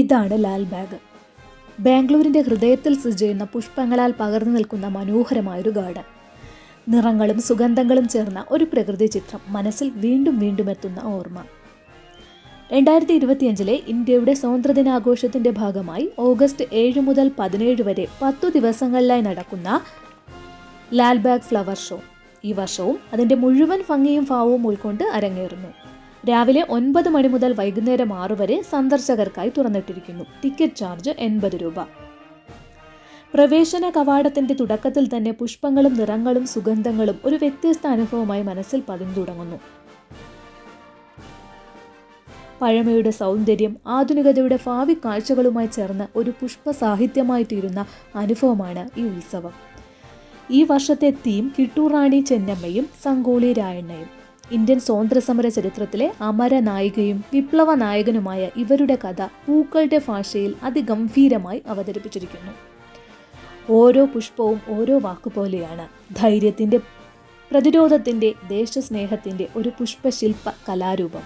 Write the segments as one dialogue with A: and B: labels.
A: ഇതാണ് ലാൽബാഗ്. ബാംഗ്ലൂരിൻ്റെ ഹൃദയത്തിൽ സ്ഥിതി ചെയ്യുന്ന പുഷ്പങ്ങളാൽ പകർന്നു നിൽക്കുന്ന മനോഹരമായൊരു ഗാർഡൻ. നിറങ്ങളും സുഗന്ധങ്ങളും ചേർന്ന ഒരു പ്രകൃതി ചിത്രം മനസ്സിൽ വീണ്ടും വീണ്ടും എത്തുന്ന ഓർമ്മ. 2025 ഇന്ത്യയുടെ സ്വാതന്ത്ര്യദിനാഘോഷത്തിൻ്റെ ഭാഗമായി ഓഗസ്റ്റ് 7 മുതൽ 17 വരെ 10 ദിവസങ്ങളിലായി നടക്കുന്ന ലാൽബാഗ് ഫ്ലവർ ഷോ ഈ വർഷവും അതിൻ്റെ മുഴുവൻ ഭംഗിയും ഭാവവും ഉൾക്കൊണ്ട് അരങ്ങേറുന്നു. രാവിലെ 9 മണി മുതൽ വൈകുന്നേരം 6 വരെ സന്ദർശകർക്കായി തുറന്നിട്ടിരിക്കുന്നു. ടിക്കറ്റ് ചാർജ് 80 രൂപ. പ്രവേശന കവാടത്തിന്റെ തുടക്കത്തിൽ തന്നെ പുഷ്പങ്ങളും നിറങ്ങളും സുഗന്ധങ്ങളും ഒരു വ്യത്യസ്ത അനുഭവമായി മനസ്സിൽ പതിഞ്ഞു തുടങ്ങുന്നു. പഴമയുടെ സൗന്ദര്യം ആധുനികതയുടെ ഭാവി കാഴ്ചകളുമായി ചേർന്ന് ഒരു പുഷ്പ സാഹിത്യമായി തീരുന്ന അനുഭവമാണ് ഈ ഉത്സവം. ഈ വർഷത്തെ തീം കിട്ടൂർ റാണി ചെന്നമ്മയും സംഗോളി രായണ്ണയും. ഇന്ത്യൻ സ്വാതന്ത്ര്യസമര ചരിത്രത്തിലെ അമര നായികയും വിപ്ലവ നായകനുമായ ഇവരുടെ കഥ പൂക്കളുടെ ഭാഷയിൽ അതിഗംഭീരമായി അവതരിപ്പിച്ചിരിക്കുന്നു. ഓരോ പുഷ്പവും ഓരോ വാക്കുപോലെയാണ്. ധൈര്യത്തിൻ്റെ, പ്രതിരോധത്തിൻ്റെ, ദേശസ്നേഹത്തിൻ്റെ ഒരു പുഷ്പശില്പ കലാരൂപം.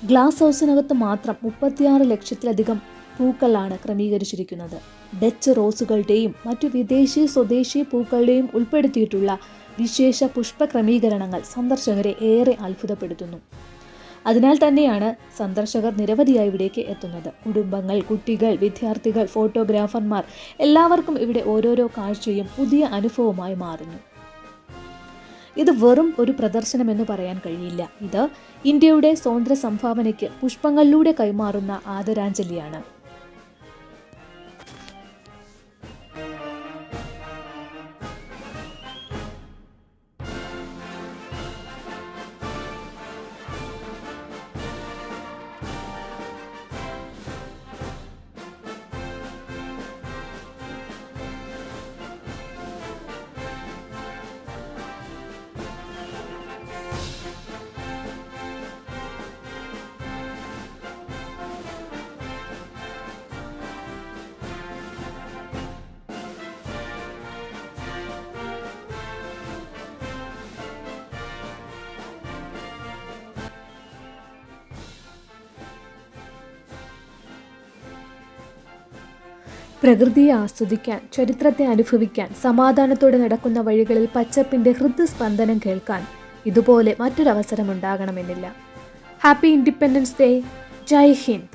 A: ഗ്ലാസ് ഹൗസിനകത്ത് മാത്രം 36 ലക്ഷത്തിലധികം പൂക്കളാണ് ക്രമീകരിച്ചിരിക്കുന്നത്. ഡച്ച് റോസുകളുടെയും മറ്റു വിദേശി സ്വദേശി പൂക്കളുടെയും ഉൾപ്പെടുത്തിയിട്ടുള്ള വിശേഷ പുഷ്പ ക്രമീകരണങ്ങൾ സന്ദർശകരെ ഏറെ അത്ഭുതപ്പെടുത്തുന്നു. അതിനാൽ തന്നെയാണ് സന്ദർശകർ നിരവധിയായി ഇവിടേക്ക് എത്തുന്നത്. കുടുംബങ്ങൾ, കുട്ടികൾ, വിദ്യാർത്ഥികൾ, ഫോട്ടോഗ്രാഫർമാർ എല്ലാവർക്കും ഇവിടെ ഓരോരോ കാഴ്ചയും പുതിയ അനുഭവമായി മാറുന്നു. ഇത് വെറും ഒരു പ്രദർശനമെന്ന് പറയാൻ കഴിയില്ല. ഇത് ഇന്ത്യയുടെ സ്വാതന്ത്ര്യ സംഭാവനയ്ക്ക് പുഷ്പങ്ങളിലൂടെ കൈമാറുന്ന ആദരാഞ്ജലിയാണ്. പ്രകൃതിയെ ആസ്വദിക്കാൻ, ചരിത്രത്തെ അനുഭവിക്കാൻ, സമാധാനത്തോടെ നടക്കുന്ന വഴികളിൽ പച്ചപ്പിൻ്റെ ഹൃദയസ്പന്ദനം കേൾക്കാൻ ഇതുപോലെ മറ്റൊരവസരം ഉണ്ടാകണമെന്നില്ല. Happy independence day. Jai Hind.